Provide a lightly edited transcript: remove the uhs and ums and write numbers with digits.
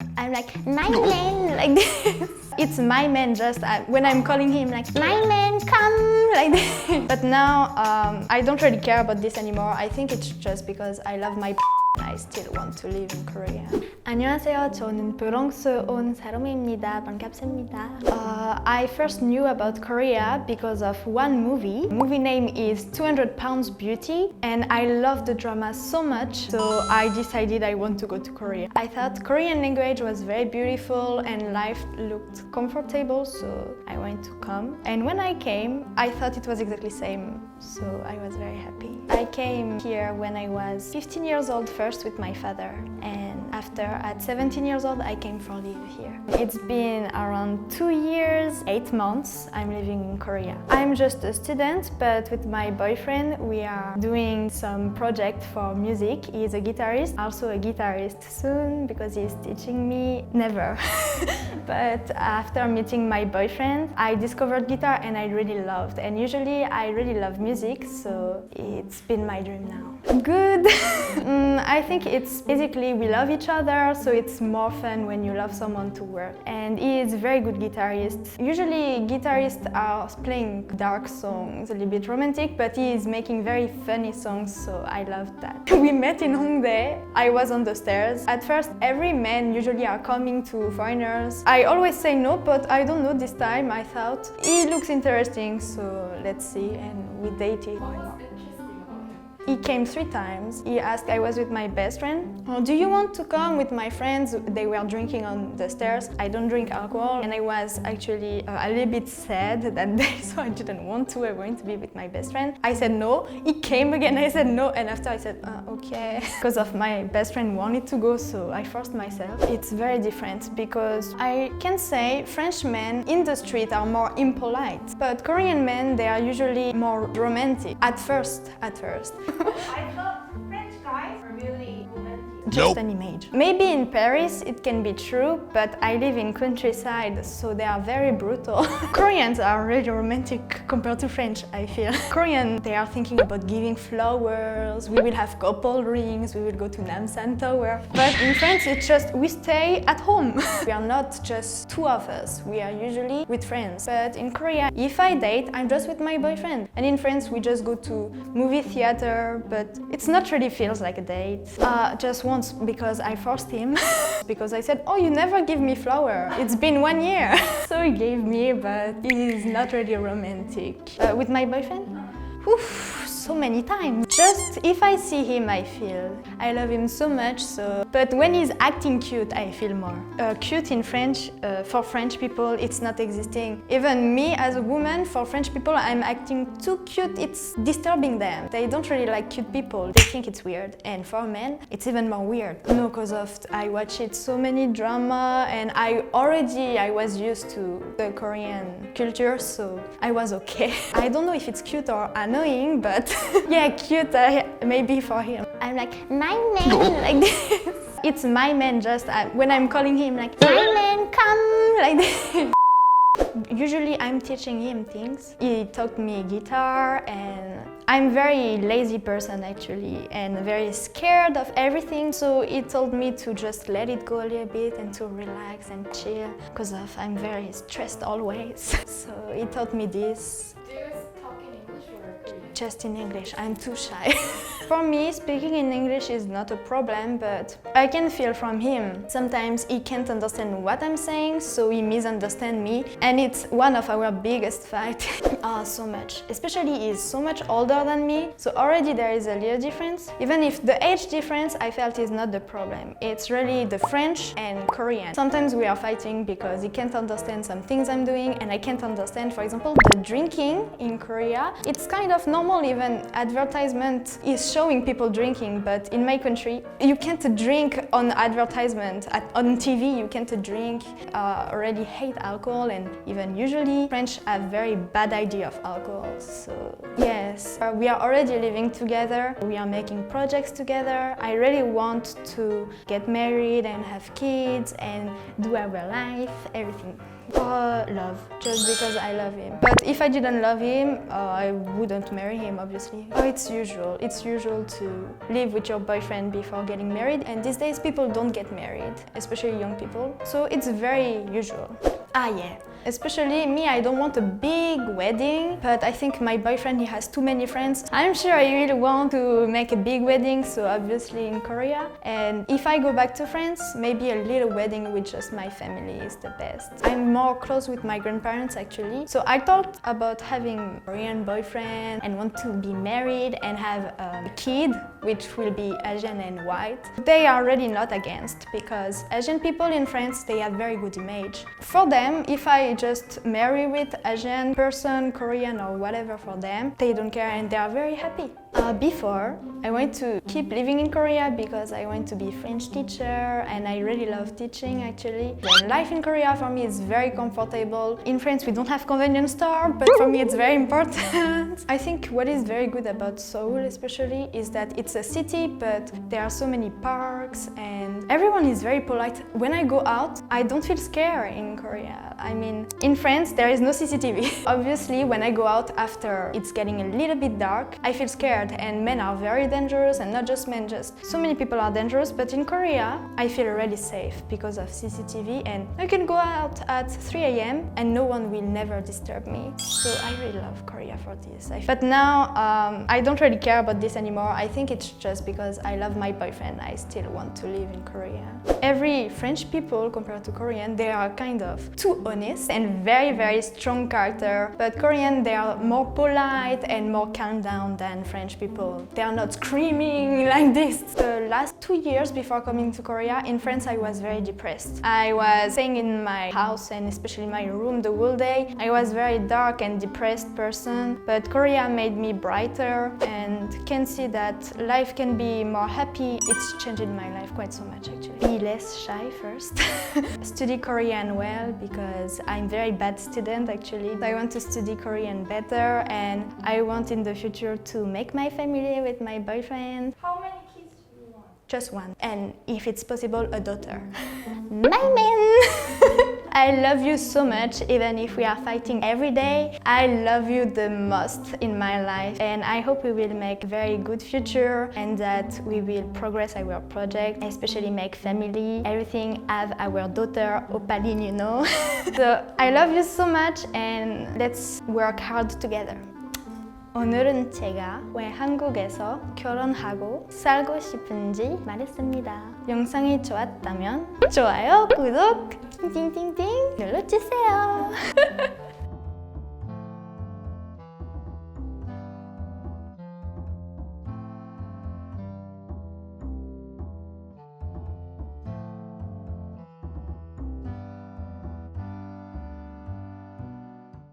I'm like, my man, like this. It's my man, just when I'm calling him, like, my man, come, like this. But now, I don't really care about this anymore. I think it's just because I love my I still want to live in Korea. 안녕하세요. 저는 브롱스 온 사람입니다. 반갑습니다. I first knew about Korea because of one movie. The movie name is 200 Pounds Beauty, and I love the drama so much, so I decided I want to go to Korea. I thought Korean language was very beautiful and life looked comfortable, so I wanted to come. And when I came, I thought it was exactly the same, so I was very happy. I came here when I was 15 years old first with my father, and after at 17 years old I came for live here. It's been around 2 years, 8 months I'm living in Korea. I'm just a student, but with my boyfriend we are doing some project for music. He's a guitarist, also a guitarist soon because he's teaching me never. But after meeting my boyfriend I discovered guitar and I really loved, and usually I really love music, so it's been my dream now. Good. I think it's basically we love each other, so it's more fun when you love someone to work. And he is a very good guitarist. Usually guitarists are playing dark songs, a little bit romantic, but he is making very funny songs, so I loved that. We met in Hongdae. I was on the stairs. At first, every man usually are coming to foreigners. I always say no, but I don't know this time. I thought he looks interesting, so let's see, and we dated. He came 3 times. He asked, I was with my best friend. Oh, do you want to come with my friends? They were drinking on the stairs. I don't drink alcohol, and I was actually a little bit sad that day, so I didn't want to. I wanted to be with my best friend. I said no. He came again. I said no, and after I said okay. Because of my best friend wanted to go, so I forced myself. It's very different because I can say French men in the street are more impolite, but Korean men, they are usually more romantic. At first. I thought French guys are really romantic. Just an image. Maybe in Paris it can be true, but I live in countryside, so they are very brutal. Koreans are really romantic compared to French, I feel. Korean, they are thinking about giving flowers, we will have couple rings, we will go to Namsan Tower. But in France it's just we stay at home. We are not just 2 of us, we are usually with friends. But in Korea, if I date, I'm just with my boyfriend. And in France we just go to movie theater, but it's not really feels like a date. Just once because I forced him. Because I said, oh, you never give me flower. It's been 1 year. So he gave me, but he's not really romantic. With my boyfriend? Oof, so many times. Just if I see him, I feel I love him so much. So, but when he's acting cute, I feel more. Cute in French, for French people, it's not existing. Even me as a woman, for French people, I'm acting too cute. It's disturbing them. They don't really like cute people. They think it's weird. And for men, it's even more weird. No, because of I watch it so many drama, and I was used to the Korean culture, so I was okay. I don't know if it's cute or annoying, but yeah, cute maybe for him. I'm like, my man, like this. It's my man, just when I'm calling him, like, my man, come, like this. Usually I'm teaching him things. He taught me guitar, and I'm very lazy person actually, and very scared of everything, so he told me to just let it go a little bit and to relax and chill, because I'm very stressed always. So he taught me this. Do you talk in English or Korean? Just in English, I'm too shy. For me, speaking in English is not a problem, but I can feel from him. Sometimes he can't understand what I'm saying, so he misunderstands me, and it's one of our biggest fights. So much. Especially he is so much older than me, so already there is a little difference. Even if the age difference, I felt is not the problem. It's really the French and Korean. Sometimes we are fighting because he can't understand some things I'm doing, and I can't understand, for example, the drinking in Korea. It's kind of normal, even advertisement is showing people drinking, but in my country, you can't drink on advertisement. On TV, you can't drink. Already hate alcohol, and even usually French have very bad idea of alcohol. So yeah, Yes. We are already living together. We are making projects together. I really want to get married and have kids and do our life, everything. Love, just because I love him. But if I didn't love him, I wouldn't marry him, obviously. It's usual. It's usual to live with your boyfriend before getting married. And these days, people don't get married, especially young people. So it's very usual. Yeah. Especially me, I don't want a big wedding, but I think my boyfriend, he has too many friends. I'm sure I really want to make a big wedding, so obviously in Korea. And if I go back to France, maybe a little wedding with just my family is the best. I'm more close with my grandparents actually. So I thought about having a Korean boyfriend and want to be married and have a kid, which will be Asian and white. They are really not against, because Asian people in France, they have very good image. For them, if I just marry with Asian person, Korean or whatever for them, they don't care and they are very happy. Before, I want to keep living in Korea because I want to be French teacher and I really love teaching actually. Life in Korea for me is very comfortable. In France we don't have convenience store, but for me it's very important. I think what is very good about Seoul especially is that it's a city, but there are so many parks and everyone is very polite. When I go out, I don't feel scared in Korea. I mean, in France there is no CCTV. Obviously, when I go out after it's getting a little bit dark, I feel scared. And men are very dangerous, and not just men, just so many people are dangerous. But in Korea, I feel really safe because of CCTV, and I can go out at 3 a.m. and no one will never disturb me. So I really love Korea for this. But now, I don't really care about this anymore. I think it's just because I love my boyfriend. I still want to live in Korea. Every French people, compared to Korean, they are kind of too honest and very, very strong character. But Korean, they are more polite and more calm down than French people. They are not screaming like this. The last 2 years before coming to Korea, in France I was very depressed. I was staying in my house and especially my room the whole day. I was very dark and depressed person, but Korea made me brighter and can see that life can be more happy. It's changed my life quite so much actually. Be less shy first. Study Korean well because I'm very bad student actually. I want to study Korean better and I want in the future to make my family with my boyfriend. How many kids do you want? Just one. And if it's possible, a daughter. My man! I love you so much, even if we are fighting every day. I love you the most in my life. And I hope we will make a very good future and that we will progress our project, especially make family, everything, have our daughter, Opaline, you know. So I love you so much and let's work hard together. 오늘은 제가 왜 한국에서 결혼하고 살고 싶은지 말했습니다. 영상이 좋았다면 좋아요, 구독, 띵띵띵 눌러주세요.